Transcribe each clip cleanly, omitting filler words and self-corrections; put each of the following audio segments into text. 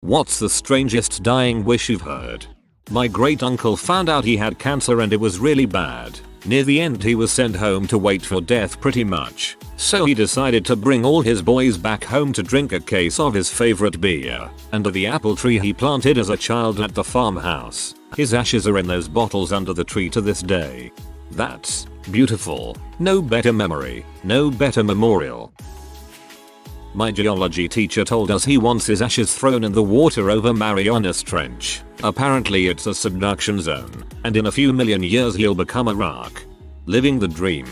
What's the strangest dying wish you've heard? My great uncle found out he had cancer and it was really bad. Near the end he was sent home to wait for death pretty much. So he decided to bring all his boys back home to drink a case of his favorite beer. Under the apple tree he planted as a child at the farmhouse. His ashes are in those bottles under the tree to this day. That's beautiful. No better memory, no better memorial. My geology teacher told us he wants his ashes thrown in the water over Marianas Trench. Apparently it's a subduction zone, and in a few million years he'll become a rock. Living the dream.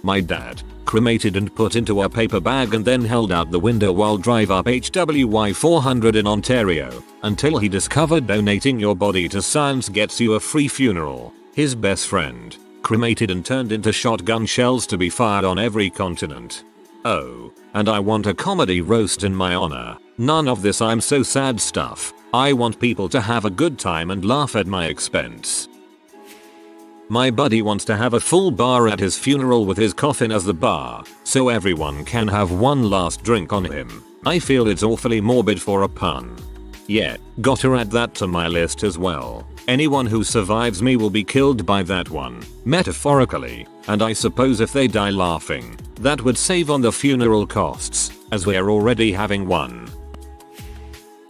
My dad, cremated and put into a paper bag and then held out the window while drive up HWY 400 in Ontario, until he discovered donating your body to science gets you a free funeral. His best friend, cremated and turned into shotgun shells to be fired on every continent. Oh, and I want a comedy roast in my honor. None of this I'm so sad stuff. I want people to have a good time and laugh at my expense. My buddy wants to have a full bar at his funeral with his coffin as the bar, so everyone can have one last drink on him. I feel it's awfully morbid for a pun. Yeah, gotta add that to my list as well. Anyone who survives me will be killed by that one, metaphorically, and I suppose if they die laughing, that would save on the funeral costs, as we're already having one.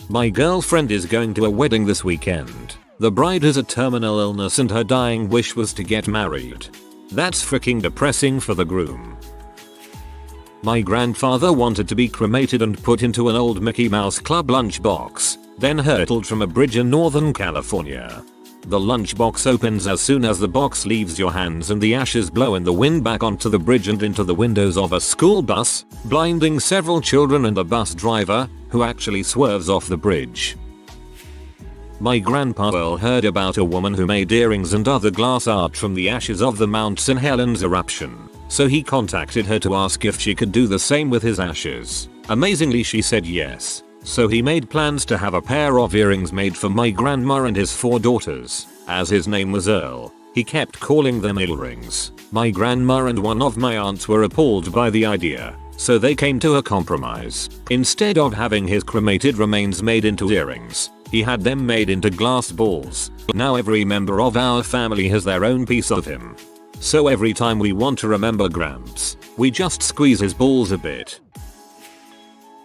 My girlfriend is going to a wedding this weekend. The bride has a terminal illness and her dying wish was to get married. That's freaking depressing for the groom. My grandfather wanted to be cremated and put into an old Mickey Mouse Club lunchbox, then hurtled from a bridge in Northern California. The lunchbox opens as soon as the box leaves your hands and the ashes blow in the wind back onto the bridge and into the windows of a school bus, blinding several children and the bus driver, who actually swerves off the bridge. My grandpa heard about a woman who made earrings and other glass art from the ashes of the Mount St. Helens eruption, so he contacted her to ask if she could do the same with his ashes. Amazingly she said yes. So he made plans to have a pair of earrings made for my grandma and his 4 daughters. As his name was Earl, he kept calling them earrings. My grandma and one of my aunts were appalled by the idea, so they came to a compromise. Instead of having his cremated remains made into earrings, he had them made into glass balls. Now every member of our family has their own piece of him. So every time we want to remember Gramps, we just squeeze his balls a bit.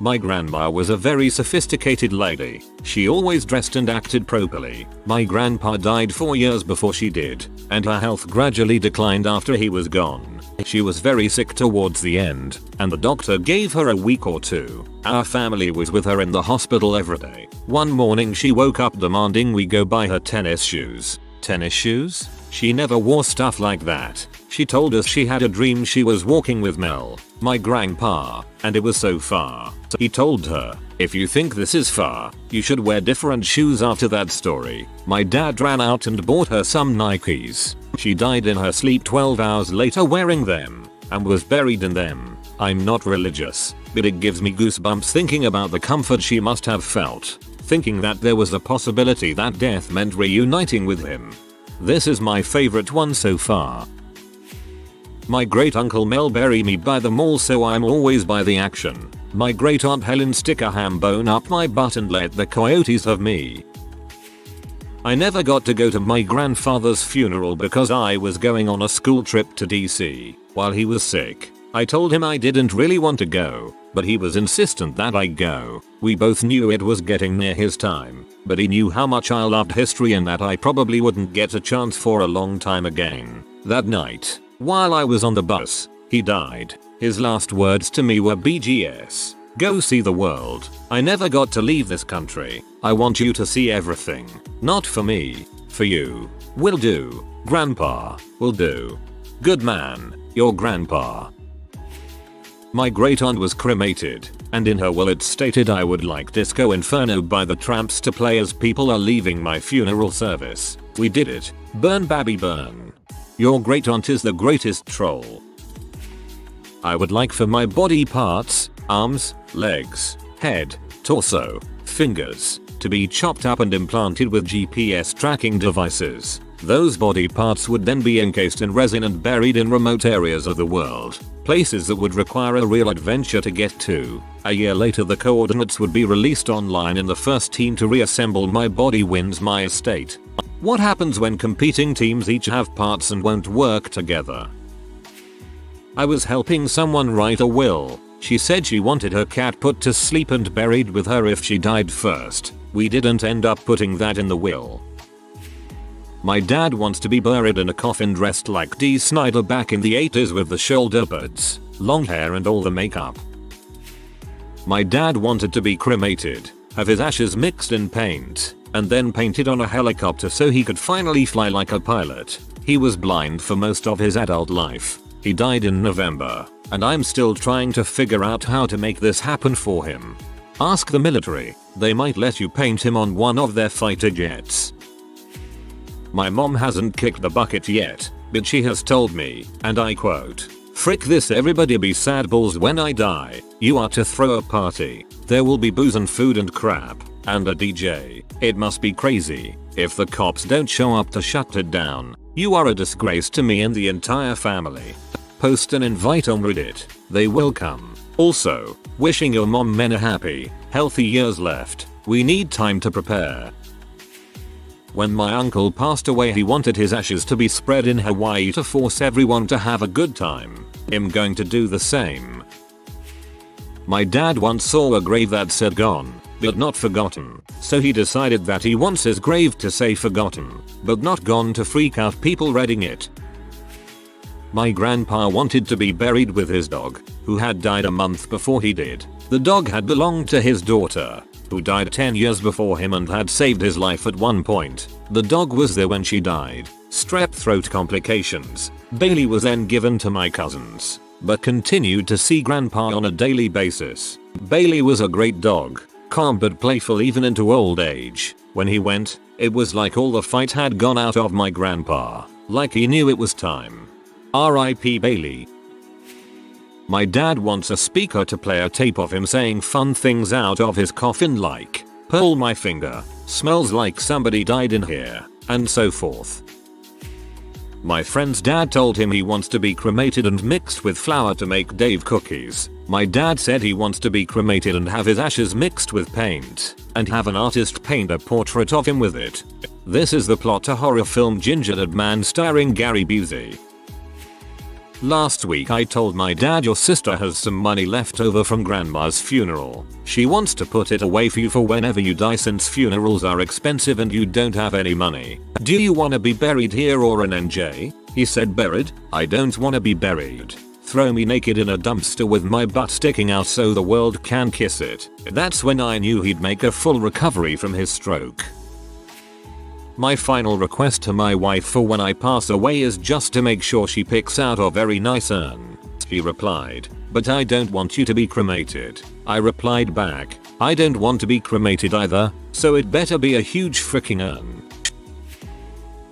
My grandma was a very sophisticated lady. She always dressed and acted properly. My grandpa died 4 years before she did, and her health gradually declined after he was gone. She was very sick towards the end, and the doctor gave her a week or 2. Our family was with her in the hospital every day. One morning she woke up demanding we go buy her tennis shoes. Tennis shoes? She never wore stuff like that. She told us she had a dream she was walking with Mel, my grandpa, and it was so far. He told her, if you think this is far, you should wear different shoes after that story. My dad ran out and bought her some Nikes. She died in her sleep 12 hours later wearing them, and was buried in them. I'm not religious, but it gives me goosebumps thinking about the comfort she must have felt, thinking that there was a possibility that death meant reuniting with him. This is my favorite one so far. My great uncle Mel buried me by the mall so I'm always by the action. My great aunt Helen stick a ham bone up my butt and let the coyotes have me. I never got to go to my grandfather's funeral because I was going on a school trip to DC while he was sick. I told him I didn't really want to go, but he was insistent that I go. We both knew it was getting near his time, but he knew how much I loved history and that I probably wouldn't get a chance for a long time again. That night, while I was on the bus, he died. His last words to me were BGS. Go see the world. I never got to leave this country. I want you to see everything. Not for me. For you. Will do. Grandpa. Will do. Good man. Your grandpa. My great aunt was cremated, and in her will it stated I would like Disco Inferno by the Tramps to play as people are leaving my funeral service. We did it. Burn baby burn. Your great aunt is the greatest troll. I would like for my body parts, arms, legs, head, torso, fingers, to be chopped up and implanted with GPS tracking devices. Those body parts would then be encased in resin and buried in remote areas of the world, places that would require a real adventure to get to. A year later the coordinates would be released online and the first team to reassemble my body wins my estate. What happens when competing teams each have parts and won't work together? I was helping someone write a will. She said she wanted her cat put to sleep and buried with her if she died first. We didn't end up putting that in the will. My dad wants to be buried in a coffin dressed like Dee Snider back in the 80s with the shoulder pads, long hair and all the makeup. My dad wanted to be cremated, have his ashes mixed in paint, and then painted on a helicopter so he could finally fly like a pilot. He was blind for most of his adult life. He died in November, and I'm still trying to figure out how to make this happen for him. Ask the military, they might let you paint him on one of their fighter jets. My mom hasn't kicked the bucket yet, but she has told me, and I quote, "Frick this, everybody be sad balls when I die. You are to throw a party. There will be booze and food and crap, and a DJ. It must be crazy. If the cops don't show up to shut it down, you are a disgrace to me and the entire family. Post an invite on Reddit. They will come. Also, wishing your mom many happy, healthy years left. We need time to prepare." When my uncle passed away he wanted his ashes to be spread in Hawaii to force everyone to have a good time. I'm going to do the same. My dad once saw a grave that said gone, but not forgotten, so he decided that he wants his grave to say forgotten, but not gone to freak out people reading it. My grandpa wanted to be buried with his dog, who had died a month before he did. The dog had belonged to his daughter, who died 10 years before him and had saved his life at one point. The dog was there when she died. Strep throat complications. Bailey was then given to my cousins, but continued to see grandpa on a daily basis. Bailey was a great dog, calm but playful even into old age. When he went, it was like all the fight had gone out of my grandpa, like he knew it was time. R.I.P. Bailey. My dad wants a speaker to play a tape of him saying fun things out of his coffin like, "Pull my finger, smells like somebody died in here," and so forth. My friend's dad told him he wants to be cremated and mixed with flour to make Dave cookies. My dad said he wants to be cremated and have his ashes mixed with paint, and have an artist paint a portrait of him with it. This is the plot to horror film Gingerbread Man starring Gary Busey. Last week I told my dad your sister has some money left over from grandma's funeral. She wants to put it away for you for whenever you die since funerals are expensive and you don't have any money. Do you wanna be buried here or in NJ? He said buried? I don't wanna be buried. Throw me naked in a dumpster with my butt sticking out so the world can kiss it. That's when I knew he'd make a full recovery from his stroke. My final request to my wife for when I pass away is just to make sure she picks out a very nice urn. She replied, "But I don't want you to be cremated." I replied back, "I don't want to be cremated either, so it better be a huge freaking urn."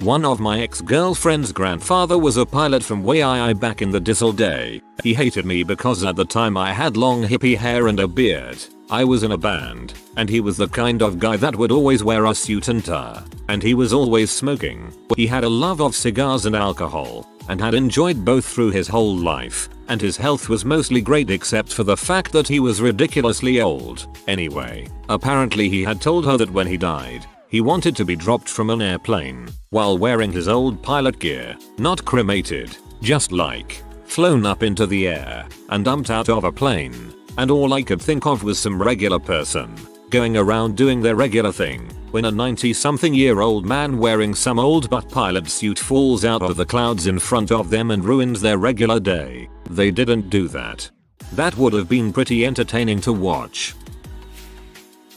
One of my ex-girlfriend's grandfather was a pilot from way back in the Dizzle day. He hated me because at the time I had long hippie hair and a beard. I was in a band, and he was the kind of guy that would always wear a suit and tie, and he was always smoking. He had a love of cigars and alcohol, and had enjoyed both through his whole life, and his health was mostly great except for the fact that he was ridiculously old. Anyway, apparently he had told her that when he died, he wanted to be dropped from an airplane, while wearing his old pilot gear, not cremated, just like, flown up into the air, and dumped out of a plane. And all I could think of was some regular person, going around doing their regular thing, when a 90-something-year-old man wearing some old butt pilot suit falls out of the clouds in front of them and ruins their regular day. They didn't do that. That would have been pretty entertaining to watch.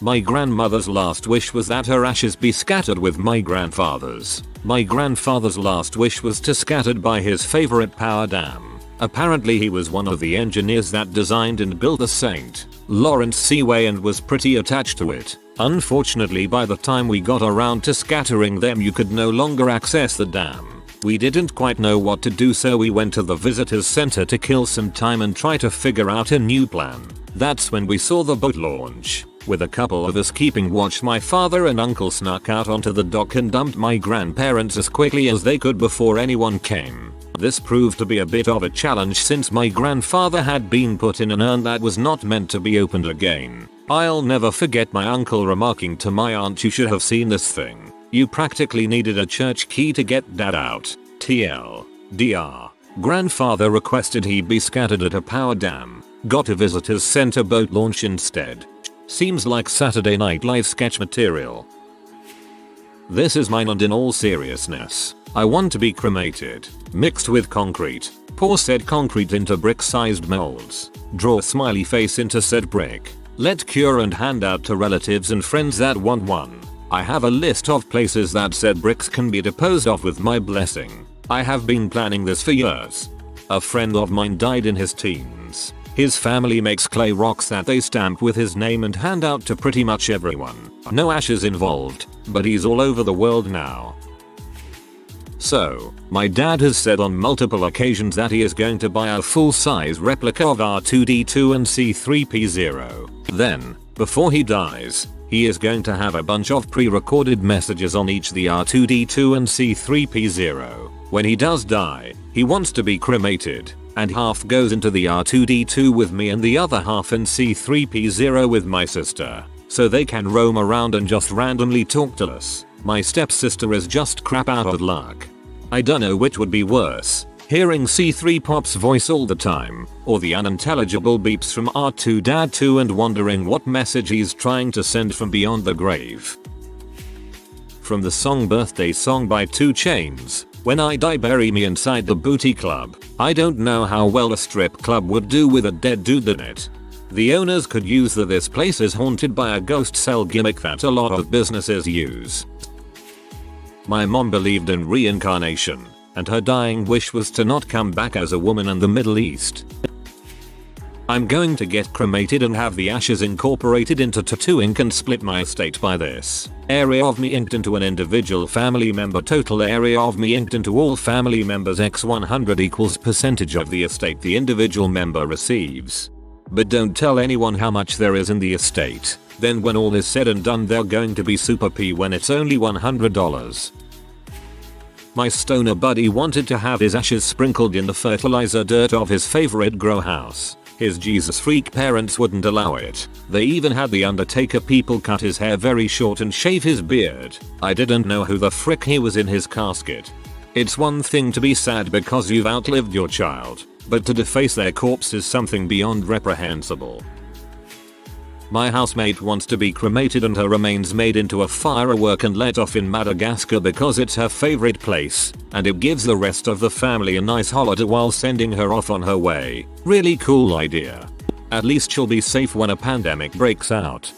My grandmother's last wish was that her ashes be scattered with my grandfather's. My grandfather's last wish was to scattered by his favorite power dam. Apparently he was one of the engineers that designed and built the St. Lawrence Seaway and was pretty attached to it. Unfortunately by the time we got around to scattering them you could no longer access the dam. We didn't quite know what to do so we went to the visitors center to kill some time and try to figure out a new plan. That's when we saw the boat launch. With a couple of us keeping watch, my father and uncle snuck out onto the dock and dumped my grandparents as quickly as they could before anyone came. This proved to be a bit of a challenge since my grandfather had been put in an urn that was not meant to be opened again. I'll never forget my uncle remarking to my aunt, "You should have seen this thing. You practically needed a church key to get that out." TLDR. Grandfather requested he be scattered at a power dam. Got a visitors center boat launch instead. Seems like Saturday Night Live sketch material. This is mine, and in all seriousness, I want to be cremated. Mixed with concrete. Pour said concrete into brick-sized molds. Draw a smiley face into said brick. Let cure and hand out to relatives and friends that want one. I have a list of places that said bricks can be disposed of with my blessing. I have been planning this for years. A friend of mine died in his teens. His family makes clay rocks that they stamp with his name and hand out to pretty much everyone. No ashes involved, but he's all over the world now. So, my dad has said on multiple occasions that he is going to buy a full-size replica of R2-D2 and C3PO. Then, before he dies, he is going to have a bunch of pre-recorded messages on each the R2-D2 and C3PO. When he does die, he wants to be cremated, and half goes into the R2-D2 with me and the other half in C3PO with my sister, so they can roam around and just randomly talk to us. My stepsister is just crap out of luck. I don't know which would be worse, hearing C3 Pop's voice all the time, or the unintelligible beeps from R2-D2 and wondering what message he's trying to send from beyond the grave. From the song Birthday Song by 2 Chainz, "When I die bury me inside the booty club." I don't know how well a strip club would do with a dead dude in it. The owners could use the "this place is haunted by a ghost" sell gimmick that a lot of businesses use. My mom believed in reincarnation, and her dying wish was to not come back as a woman in the Middle East. I'm going to get cremated and have the ashes incorporated into tattoo ink and split my estate by this. Area of me inked into an individual family member. Total area of me inked into all family members x 100 equals percentage of the estate the individual member receives. But don't tell anyone how much there is in the estate. Then when all is said and done, they're going to be super P when it's only $100. My stoner buddy wanted to have his ashes sprinkled in the fertilizer dirt of his favorite grow house. His Jesus freak parents wouldn't allow it. They even had the Undertaker people cut his hair very short and shave his beard. I didn't know who the frick he was in his casket. It's one thing to be sad because you've outlived your child, but to deface their corpse is something beyond reprehensible. My housemate wants to be cremated and her remains made into a firework and let off in Madagascar because it's her favorite place, and it gives the rest of the family a nice holiday while sending her off on her way. Really cool idea. At least she'll be safe when a pandemic breaks out.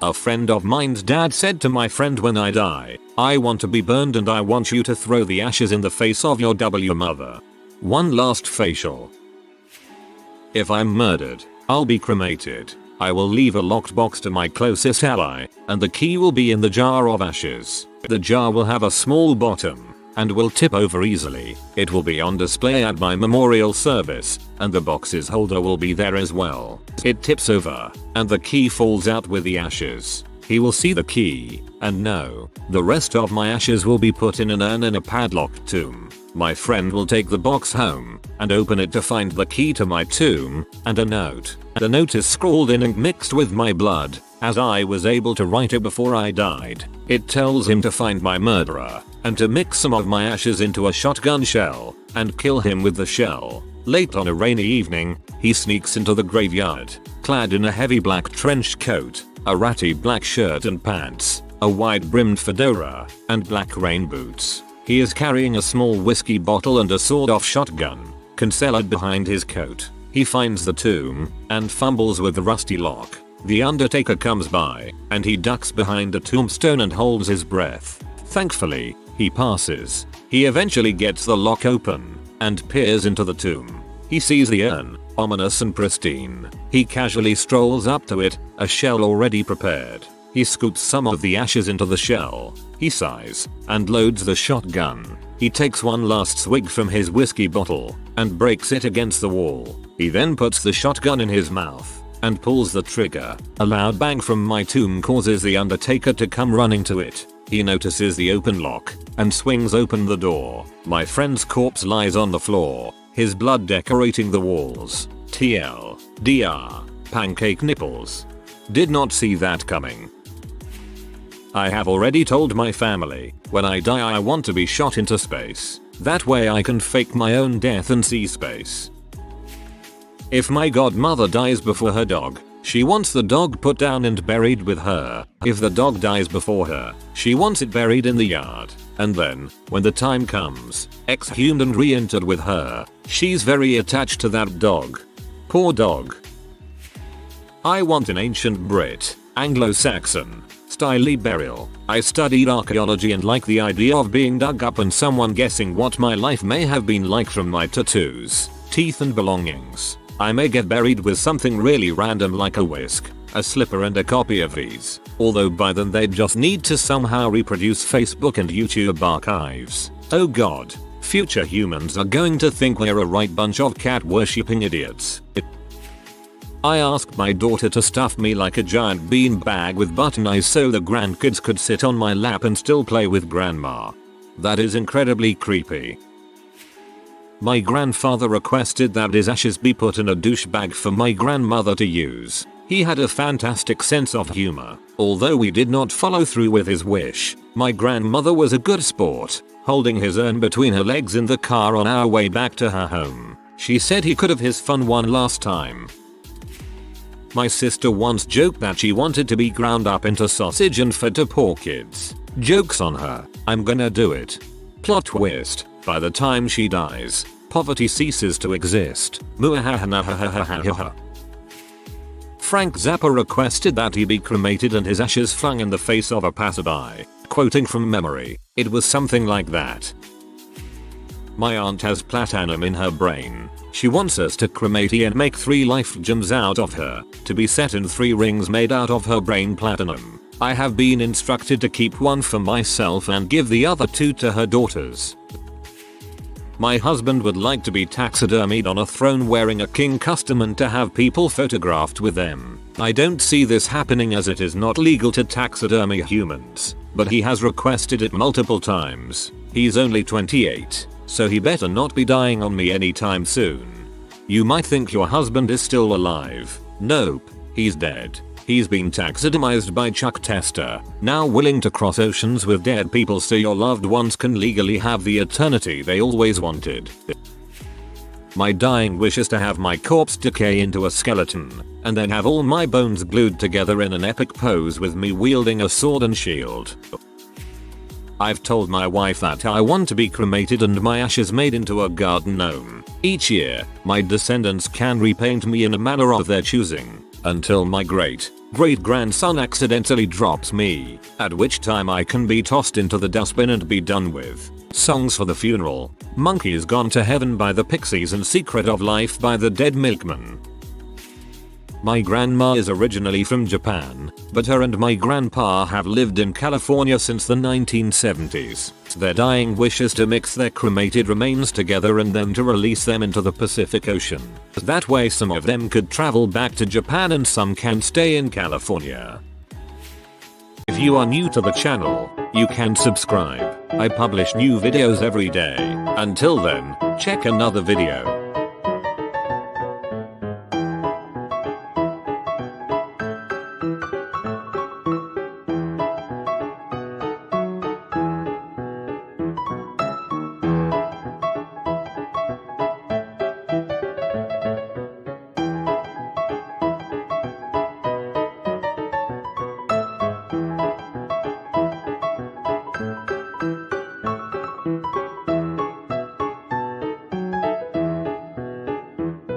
A friend of mine's dad said to my friend, "When I die, I want to be burned and I want you to throw the ashes in the face of your W mother." One last facial. If I'm murdered, I'll be cremated. I will leave a locked box to my closest ally, and the key will be in the jar of ashes. The jar will have a small bottom, and will tip over easily. It will be on display at my memorial service, and the box's holder will be there as well. It tips over, and the key falls out with the ashes. He will see the key, and know. The rest of my ashes will be put in an urn in a padlocked tomb. My friend will take the box home and open it to find the key to my tomb and a note. The note is scrawled in ink mixed with my blood, as I was able to write it before I died. It tells him to find my murderer and to mix some of my ashes into a shotgun shell and kill him with the shell. Late on a rainy evening, he sneaks into the graveyard, clad in a heavy black trench coat, a ratty black shirt and pants, a wide-brimmed fedora, and black rain boots. He is carrying a small whiskey bottle and a sawed-off shotgun, concealed behind his coat. He finds the tomb and fumbles with the rusty lock. The Undertaker comes by, and he ducks behind a tombstone and holds his breath. Thankfully, he passes. He eventually gets the lock open and peers into the tomb. He sees the urn, ominous and pristine. He casually strolls up to it, a shell already prepared. He scoops some of the ashes into the shell. He sighs and loads the shotgun. He takes one last swig from his whiskey bottle and breaks it against the wall. He then puts the shotgun in his mouth and pulls the trigger. A loud bang from my tomb causes the undertaker to come running to it. He notices the open lock and swings open the door. My friend's corpse lies on the floor, his blood decorating the walls. TL. DR. Pancake nipples. Did not see that coming. I have already told my family, when I die I want to be shot into space. That way I can fake my own death and see space. If my godmother dies before her dog, she wants the dog put down and buried with her. If the dog dies before her, she wants it buried in the yard. And then, when the time comes, exhumed and re-entered with her. She's very attached to that dog. Poor dog. I want an ancient Brit, Anglo-Saxon style burial. I studied archaeology and like the idea of being dug up and someone guessing what my life may have been like from my tattoos, teeth and belongings. I may get buried with something really random like a whisk, a slipper and a copy of these, although by then they'd just need to somehow reproduce Facebook and YouTube archives. Oh god, future humans are going to think we're a right bunch of cat worshipping idiots. I asked my daughter to stuff me like a giant bean bag with button eyes so the grandkids could sit on my lap and still play with grandma. That is incredibly creepy. My grandfather requested that his ashes be put in a douche bag for my grandmother to use. He had a fantastic sense of humor. Although we did not follow through with his wish, my grandmother was a good sport, holding his urn between her legs in the car on our way back to her home. She said he could have his fun one last time. My sister once joked that she wanted to be ground up into sausage and fed to poor kids. Joke's on her. I'm gonna do it. Plot twist. By the time she dies, poverty ceases to exist. Frank Zappa requested that he be cremated and his ashes flung in the face of a passerby. Quoting from memory, it was something like that. My aunt has platinum in her brain. She wants us to cremate her and make 3 life gems out of her, to be set in 3 rings made out of her brain platinum. I have been instructed to keep one for myself and give the other 2 to her daughters. My husband would like to be taxidermied on a throne wearing a king custom and to have people photographed with them. I don't see this happening as it is not legal to taxidermy humans, but he has requested it multiple times. He's only 28. So he better not be dying on me anytime soon. You might think your husband is still alive. Nope, he's dead. He's been taxidermized by Chuck Tester, now willing to cross oceans with dead people so your loved ones can legally have the eternity they always wanted. My dying wish is to have my corpse decay into a skeleton, and then have all my bones glued together in an epic pose with me wielding a sword and shield. I've told my wife that I want to be cremated and my ashes made into a garden gnome. Each year, my descendants can repaint me in a manner of their choosing, until my great-grandson accidentally drops me, at which time I can be tossed into the dustbin and be done with. Songs for the funeral, Monkeys Gone to Heaven by the Pixies and Secret of Life by the Dead Milkmen. My grandma is originally from Japan, but her and my grandpa have lived in California since the 1970s. Their dying wish is to mix their cremated remains together and then to release them into the Pacific Ocean. That way some of them could travel back to Japan and some can stay in California. If you are new to the channel, you can subscribe. I publish new videos every day. Until then, check another video.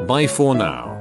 Bye for now.